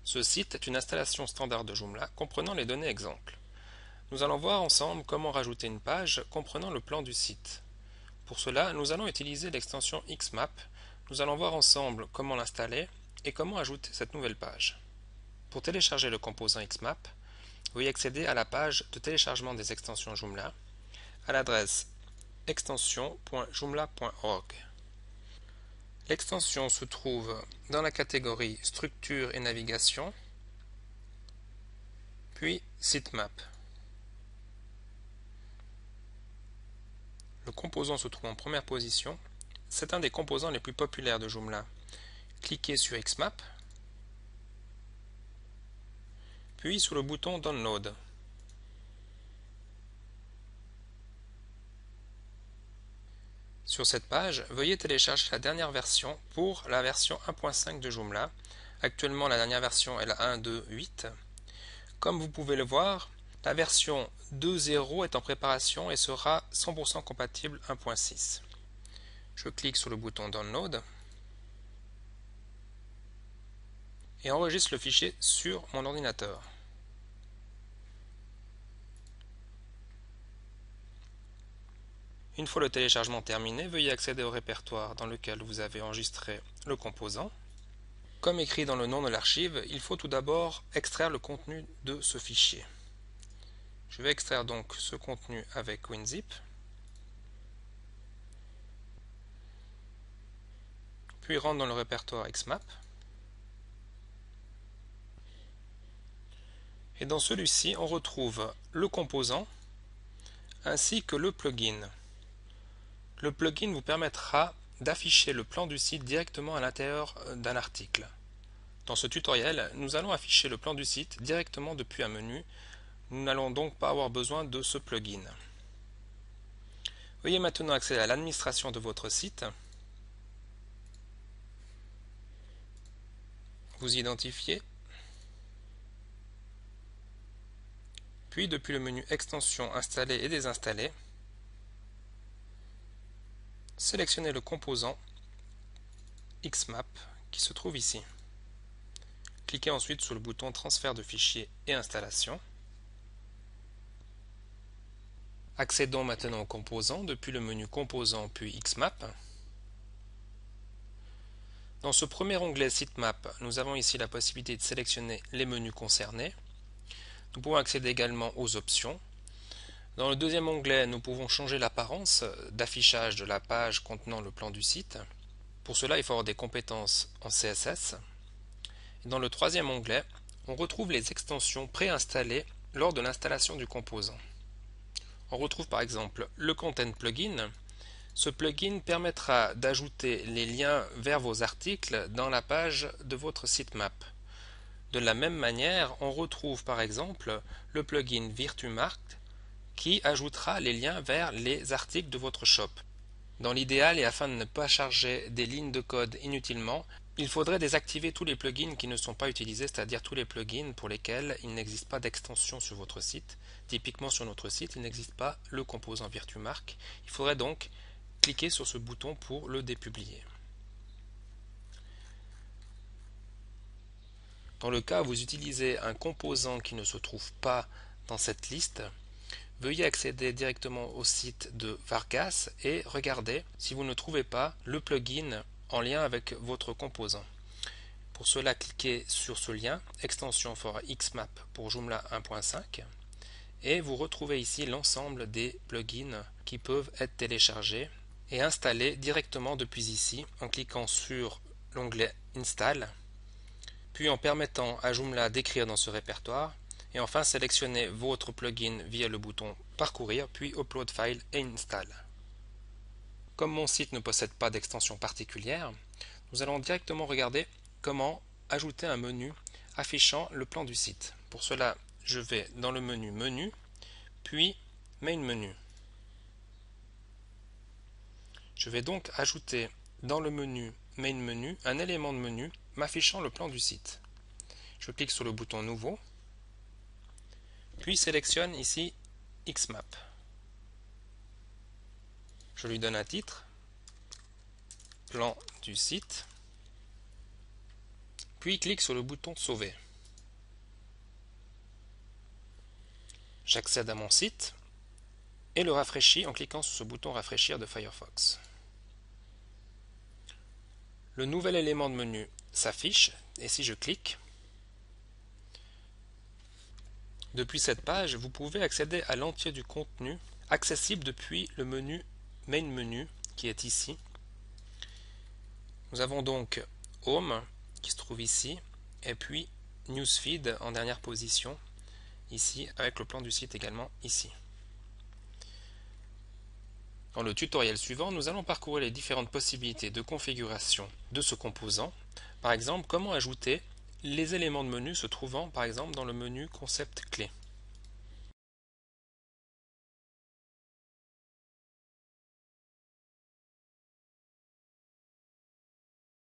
Ce site est une installation standard de Joomla comprenant les données exemples. Nous allons voir ensemble comment rajouter une page comprenant le plan du site. Pour cela, nous allons utiliser l'extension Xmap. Nous allons voir ensemble comment l'installer et comment ajouter cette nouvelle page. Pour télécharger le composant Xmap, veuillez accéder à la page de téléchargement des extensions Joomla à l'adresse extension.joomla.org. L'extension se trouve dans la catégorie Structure et navigation, puis Sitemap. Le composant se trouve en première position. C'est un des composants les plus populaires de Joomla. Cliquez sur Xmap, puis sur le bouton Download. Sur cette page, veuillez télécharger la dernière version pour la version 1.5 de Joomla. Actuellement, la dernière version est la 1.2.8. Comme vous pouvez le voir, la version 2.0 est en préparation et sera 100% compatible 1.6. Je clique sur le bouton Download et enregistre le fichier sur mon ordinateur. Une fois le téléchargement terminé, veuillez accéder au répertoire dans lequel vous avez enregistré le composant. Comme écrit dans le nom de l'archive, il faut tout d'abord extraire le contenu de ce fichier. Je vais extraire donc ce contenu avec WinZip, puis rentre dans le répertoire Xmap. Et dans celui-ci, on retrouve le composant ainsi que le plugin. Le plugin vous permettra d'afficher le plan du site directement à l'intérieur d'un article. Dans ce tutoriel, nous allons afficher le plan du site directement depuis un menu. Nous n'allons donc pas avoir besoin de ce plugin. Veuillez maintenant accéder à l'administration de votre site. Vous identifiez. Puis depuis le menu Extensions installer et désinstaller, sélectionnez le composant Xmap qui se trouve ici. Cliquez ensuite sur le bouton Transfert de fichiers et installation. Accédons maintenant au composant depuis le menu Composants puis Xmap. Dans ce premier onglet Sitemap, nous avons ici la possibilité de sélectionner les menus concernés. Nous pouvons accéder également aux options. Dans le deuxième onglet, nous pouvons changer l'apparence d'affichage de la page contenant le plan du site. Pour cela, il faut avoir des compétences en CSS. Et dans le troisième onglet, on retrouve les extensions préinstallées lors de l'installation du composant. On retrouve par exemple le Content Plugin. Ce plugin permettra d'ajouter les liens vers vos articles dans la page de votre sitemap. De la même manière, on retrouve par exemple le plugin Virtumark qui ajoutera les liens vers les articles de votre shop. Dans l'idéal et afin de ne pas charger des lignes de code inutilement, il faudrait désactiver tous les plugins qui ne sont pas utilisés, c'est-à-dire tous les plugins pour lesquels il n'existe pas d'extension sur votre site. Typiquement sur notre site, il n'existe pas le composant Virtumark. Il faudrait donc cliquer sur ce bouton pour le dépublier. Dans le cas où vous utilisez un composant qui ne se trouve pas dans cette liste, veuillez accéder directement au site de Vargas et regarder si vous ne trouvez pas le plugin en lien avec votre composant. Pour cela, cliquez sur ce lien, extension for Xmap pour Joomla 1.5, et vous retrouvez ici l'ensemble des plugins qui peuvent être téléchargés et installés directement depuis ici en cliquant sur l'onglet Install, puis en permettant à Joomla d'écrire dans ce répertoire, et enfin sélectionnez votre plugin via le bouton Parcourir, puis Upload File et Install. Comme mon site ne possède pas d'extension particulière, nous allons directement regarder comment ajouter un menu affichant le plan du site. Pour cela, je vais dans le menu Menu, puis Main Menu. Je vais donc ajouter dans le menu Main Menu un élément de menu m'affichant le plan du site. Je clique sur le bouton Nouveau, puis sélectionne ici Xmap. Je lui donne un titre, Plan du site, puis clique sur le bouton Sauver. J'accède à mon site et le rafraîchis en cliquant sur ce bouton rafraîchir de Firefox. Le nouvel élément de menu s'affiche et si je clique, depuis cette page, vous pouvez accéder à l'entier du contenu accessible depuis le menu Main Menu qui est ici. Nous avons donc Home qui se trouve ici et puis Newsfeed en dernière position ici avec le plan du site également ici. Dans le tutoriel suivant, nous allons parcourir les différentes possibilités de configuration de ce composant. Par exemple, comment ajouter les éléments de menu se trouvant par exemple dans le menu Concept Clé.